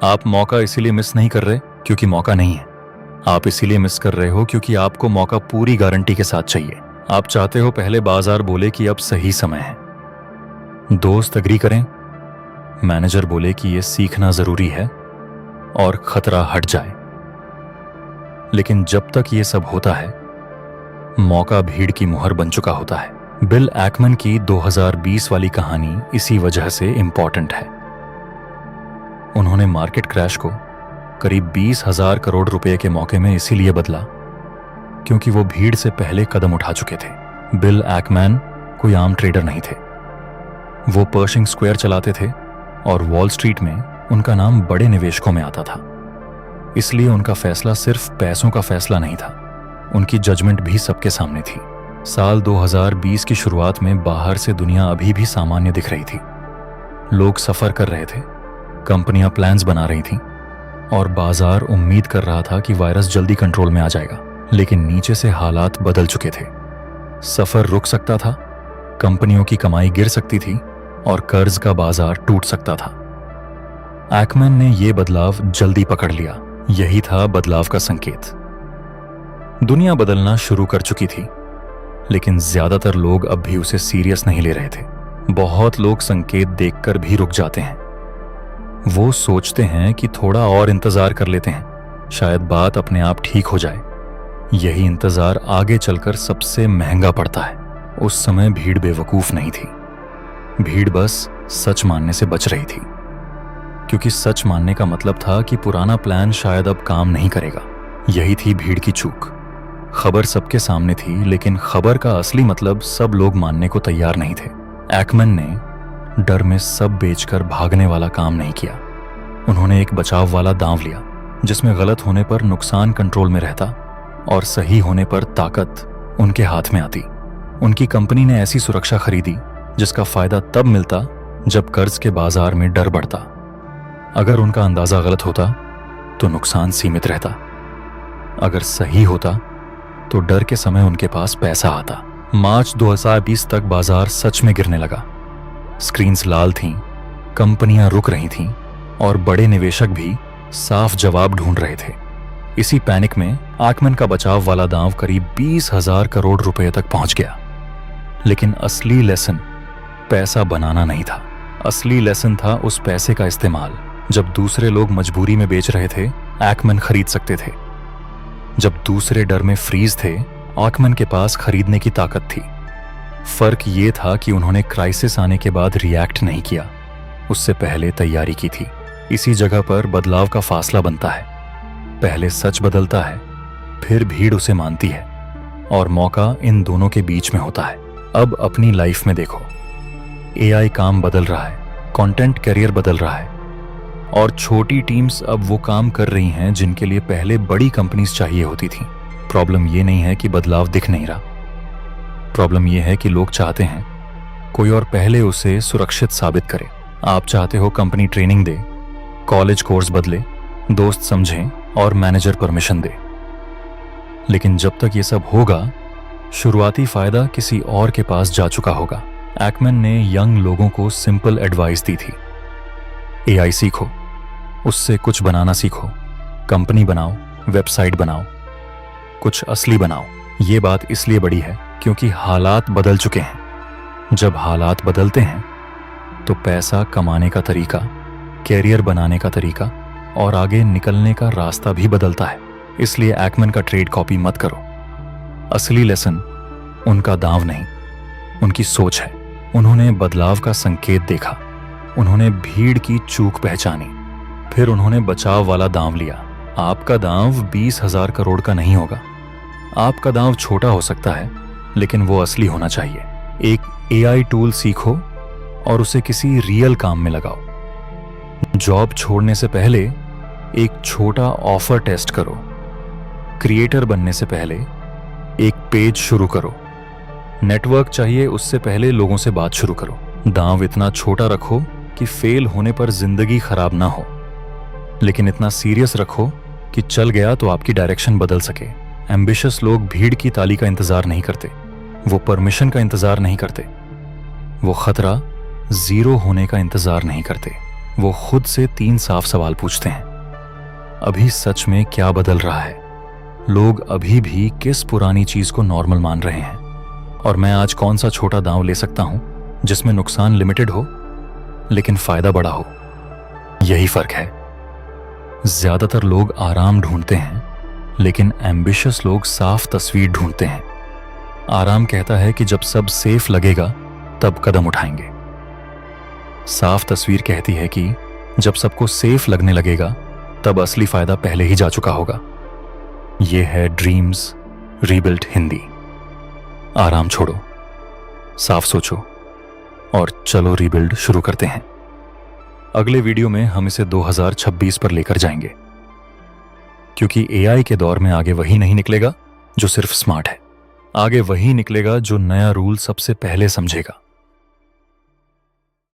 आप मौका इसीलिए मिस नहीं कर रहे क्योंकि मौका नहीं है। आप इसीलिए मिस कर रहे हो क्योंकि आपको मौका पूरी गारंटी के साथ चाहिए। आप चाहते हो पहले बाजार बोले कि अब सही समय है, दोस्त अग्री करें, मैनेजर बोले कि यह सीखना जरूरी है और खतरा हट जाए। लेकिन जब तक यह सब होता है, मौका भीड़ की मुहर बन चुका होता है। बिल एकमैन की 2020 वाली कहानी इसी वजह से इंपॉर्टेंट है। उन्होंने मार्केट क्रैश को करीब 20,000 करोड़ रुपए के मौके में इसीलिए बदला क्योंकि वो भीड़ से पहले कदम उठा चुके थे। बिल एकमैन कोई आम ट्रेडर नहीं थे। वो पर्शिंग स्क्वायर चलाते थे और वॉल स्ट्रीट में उनका नाम बड़े निवेशकों में आता था। इसलिए उनका फैसला सिर्फ पैसों का फैसला नहीं था, उनकी जजमेंट भी सबके सामने थी। साल 2020 की शुरुआत में बाहर से दुनिया अभी भी सामान्य दिख रही थी। लोग सफर कर रहे थे, कंपनियां प्लान्स बना रही थीं और बाजार उम्मीद कर रहा था कि वायरस जल्दी कंट्रोल में आ जाएगा। लेकिन नीचे से हालात बदल चुके थे। सफर रुक सकता था, कंपनियों की कमाई गिर सकती थी और कर्ज का बाजार टूट सकता था। एकमैन ने यह बदलाव जल्दी पकड़ लिया। यही था बदलाव का संकेत। दुनिया बदलना शुरू कर चुकी थी, लेकिन ज्यादातर लोग अब भी उसे सीरियस नहीं ले रहे थे। बहुत लोग संकेत देखकर भी रुक जाते हैं। वो सोचते हैं कि थोड़ा और इंतजार कर लेते हैं, शायद बात अपने आप ठीक हो जाए। यही इंतजार आगे चलकर सबसे महंगा पड़ता है। उस समय भीड़ बेवकूफ नहीं थी, भीड़ बस सच मानने से बच रही थी, क्योंकि सच मानने का मतलब था कि पुराना प्लान शायद अब काम नहीं करेगा। यही थी भीड़ की चूक। खबर सबके सामने थी, लेकिन खबर का असली मतलब सब लोग मानने को तैयार नहीं थे। एकमैन ने डर में सब बेचकर भागने वाला काम नहीं किया। उन्होंने एक बचाव वाला दांव लिया, जिसमें गलत होने पर नुकसान कंट्रोल में रहता और सही होने पर ताकत उनके हाथ में आती। उनकी कंपनी ने ऐसी सुरक्षा खरीदी जिसका फायदा तब मिलता जब कर्ज के बाजार में डर बढ़ता। अगर उनका अंदाजा गलत होता तो नुकसान सीमित रहता, अगर सही होता तो डर के समय उनके पास पैसा आता। मार्च 2020 तक बाजार सच में गिरने लगा। स्क्रीन्स लाल थीं, कंपनियां रुक रही थीं और बड़े निवेशक भी साफ जवाब ढूंढ रहे थे। इसी पैनिक में एकमैन का बचाव वाला दांव करीब 20,000 करोड़ रुपए तक पहुंच गया। लेकिन असली लेसन पैसा बनाना नहीं था। असली लेसन था उस पैसे का इस्तेमाल। जब दूसरे लोग मजबूरी में बेच रहे थे, एकमैन खरीद सकते थे। जब दूसरे डर में फ्रीज थे, एकमैन के पास खरीदने की ताकत थी। फर्क ये था कि उन्होंने क्राइसिस आने के बाद रिएक्ट नहीं किया, उससे पहले तैयारी की थी। इसी जगह पर बदलाव का फासला बनता है। पहले सच बदलता है, फिर भीड़ उसे मानती है और मौका इन दोनों के बीच में होता है। अब अपनी लाइफ में देखो, एआई काम बदल रहा है, कंटेंट करियर बदल रहा है और छोटी टीम्स अब वो काम कर रही हैं जिनके लिए पहले बड़ी कंपनीज चाहिए होती थी। प्रॉब्लम ये नहीं है कि बदलाव दिख नहीं रहा, प्रॉब्लम यह है कि लोग चाहते हैं कोई और पहले उसे सुरक्षित साबित करे। आप चाहते हो कंपनी ट्रेनिंग दे, कॉलेज कोर्स बदले, दोस्त समझें और मैनेजर परमिशन दे। लेकिन जब तक ये सब होगा, शुरुआती फायदा किसी और के पास जा चुका होगा। एकमैन ने यंग लोगों को सिंपल एडवाइस दी थी, एआई सीखो, उससे कुछ बनाना सीखो, कंपनी बनाओ, वेबसाइट बनाओ, कुछ असली बनाओ। ये बात इसलिए बड़ी है क्योंकि हालात बदल चुके हैं। जब हालात बदलते हैं तो पैसा कमाने का तरीका, कैरियर बनाने का तरीका और आगे निकलने का रास्ता भी बदलता है। इसलिए एकमैन का ट्रेड कॉपी मत करो। असली लेसन उनका दांव नहीं, उनकी सोच है। उन्होंने बदलाव का संकेत देखा, उन्होंने भीड़ की चूक पहचानी, फिर उन्होंने बचाव वाला दांव लिया। आपका दांव 20,000 करोड़ का नहीं होगा। आपका दांव छोटा हो सकता है, लेकिन वो असली होना चाहिए। एक एआई टूल सीखो और उसे किसी रियल काम में लगाओ। जॉब छोड़ने से पहले एक छोटा ऑफर टेस्ट करो। क्रिएटर बनने से पहले एक पेज शुरू करो। नेटवर्क चाहिए, उससे पहले लोगों से बात शुरू करो। दांव इतना छोटा रखो कि फेल होने पर जिंदगी खराब ना हो, लेकिन इतना सीरियस रखो कि चल गया तो आपकी डायरेक्शन बदल सके। एम्बिशियस लोग भीड़ की ताली का इंतजार नहीं करते, वो परमिशन का इंतजार नहीं करते, वो खतरा जीरो होने का इंतजार नहीं करते, वो खुद से 3 साफ सवाल पूछते हैं। अभी सच में क्या बदल रहा है? लोग अभी भी किस पुरानी चीज को नॉर्मल मान रहे हैं? और मैं आज कौन सा छोटा दांव ले सकता हूं जिसमें नुकसान लिमिटेड हो लेकिन फायदा बड़ा हो? यही फर्क है। ज्यादातर लोग आराम ढूंढते हैं लेकिन एम्बिशियस लोग साफ तस्वीर ढूंढते हैं। आराम कहता है कि जब सब सेफ लगेगा तब कदम उठाएंगे। साफ तस्वीर कहती है कि जब सबको सेफ लगने लगेगा तब असली फायदा पहले ही जा चुका होगा। यह है ड्रीम्स रीबिल्ट हिंदी। आराम छोड़ो, साफ सोचो और चलो रीबिल्ड शुरू करते हैं। अगले वीडियो में हम इसे 2026 पर लेकर जाएंगे, क्योंकि एआई के दौर में आगे वही नहीं निकलेगा जो सिर्फ स्मार्ट है। आगे वही निकलेगा जो नया रूल सबसे पहले समझेगा।